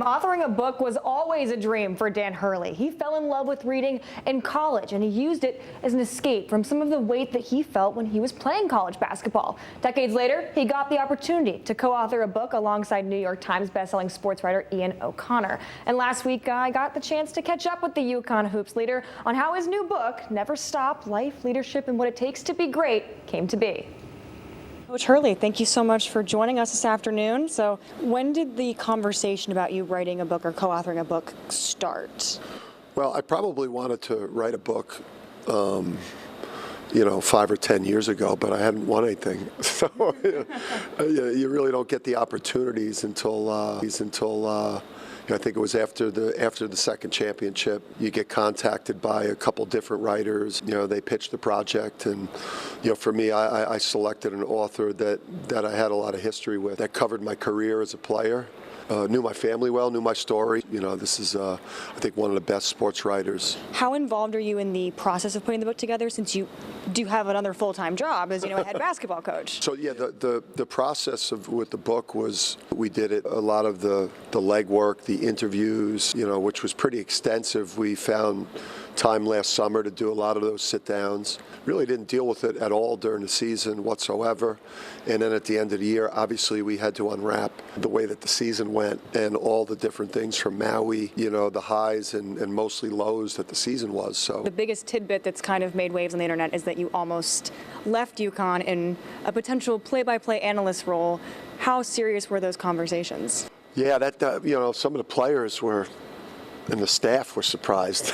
Authoring a book was always a dream for Dan Hurley. He fell in love with reading in college, and he used it as an escape from some of the weight that he felt when he was playing college basketball. Decades later, he got the opportunity to co-author a book alongside New York Times bestselling sports writer Ian O'Connor. And last week, I got the chance to catch up with the UConn hoops leader on how his new book, Never Stop: Life, Leadership, and What It Takes to Be Great, came to be. Coach Hurley, thank you so much for joining us this afternoon. So when did the conversation about you writing a book or co-authoring a book start? Well, I probably wanted to write a book, 5 or 10 years ago, but I hadn't won anything. So you really don't get the opportunities until I think it was after the second championship. You get contacted by a couple different writers. They pitch the project, and for me, I selected an author that I had a lot of history with, that covered my career as a player. Knew my family well, knew my story. This is, I think, one of the best sports writers. How involved are you in the process of putting the book together, since you do have another full-time job as, a head basketball coach? So yeah, the process with the book was, we did it, a lot of the legwork, the interviews, which was pretty extensive. We found time last summer to do a lot of those sit-downs. Really didn't deal with it at all during the season whatsoever. And then at the end of the year, obviously, we had to unwrap the way that the season went and all the different things from Maui, the highs and mostly lows that the season was. So the biggest tidbit that's kind of made waves on the internet is that you almost left UConn in a potential play-by-play analyst role. How serious were those conversations? Yeah, some of the players were, and the staff were surprised.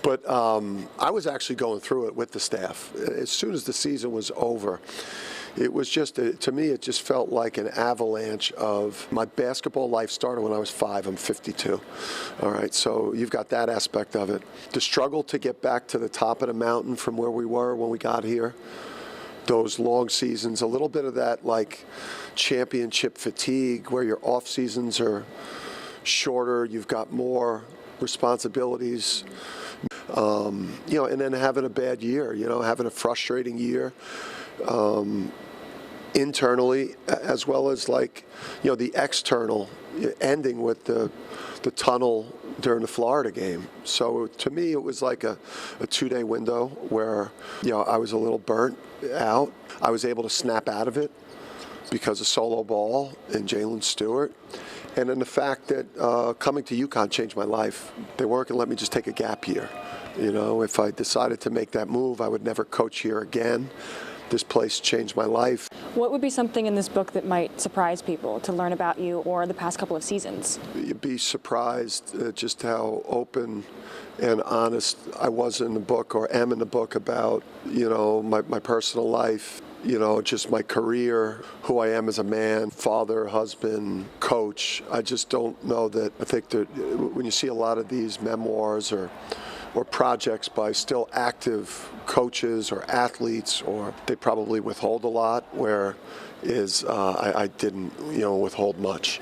But I was actually going through it with the staff. As soon as the season was over, it was just, to me, it just felt like an avalanche of my basketball life started when I was 5. I'm 52. All right, so you've got that aspect of it. The struggle to get back to the top of the mountain from where we were when we got here. Those long seasons, a little bit of that like championship fatigue where your off seasons are shorter, you've got more responsibilities, and then having a bad year, having a frustrating year internally, as well as the external, ending with the tunnel during the Florida game. So to me, it was like a 2-day window where, I was a little burnt out. I was able to snap out of it because of solo ball and Jalen Stewart. And then the fact that coming to UConn changed my life. They weren't going to let me just take a gap year. If I decided to make that move, I would never coach here again. This place changed my life. What would be something in this book that might surprise people to learn about you or the past couple of seasons? You'd be surprised at just how open and honest I was in the book, or am in the book, about, my personal life, just my career, who I am as a man, father, husband, coach. I just don't know that. I think that when you see a lot of these memoirs or projects by still active coaches or athletes, or they probably withhold a lot, whereas I didn't, withhold much.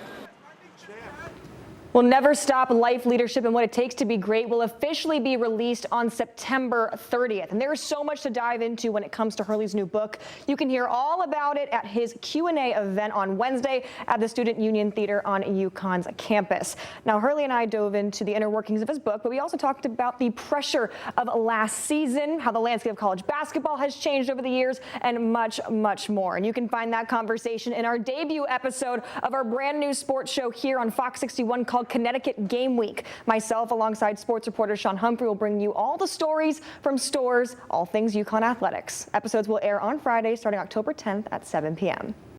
Well, Never Stop: Life, Leadership, and What It Takes to Be Great will officially be released on September 30th. And there is so much to dive into when it comes to Hurley's new book. You can hear all about it at his Q&A event on Wednesday at the Student Union Theater on UConn's campus. Now, Hurley and I dove into the inner workings of his book, but we also talked about the pressure of last season, how the landscape of college basketball has changed over the years, and much, much more. And you can find that conversation in our debut episode of our brand new sports show here on Fox 61 called Connecticut Game Week. Myself, alongside sports reporter Sean Humphrey, will bring you all the stories from stores, all things UConn athletics. Episodes will air on Friday starting October 10th at 7 p.m.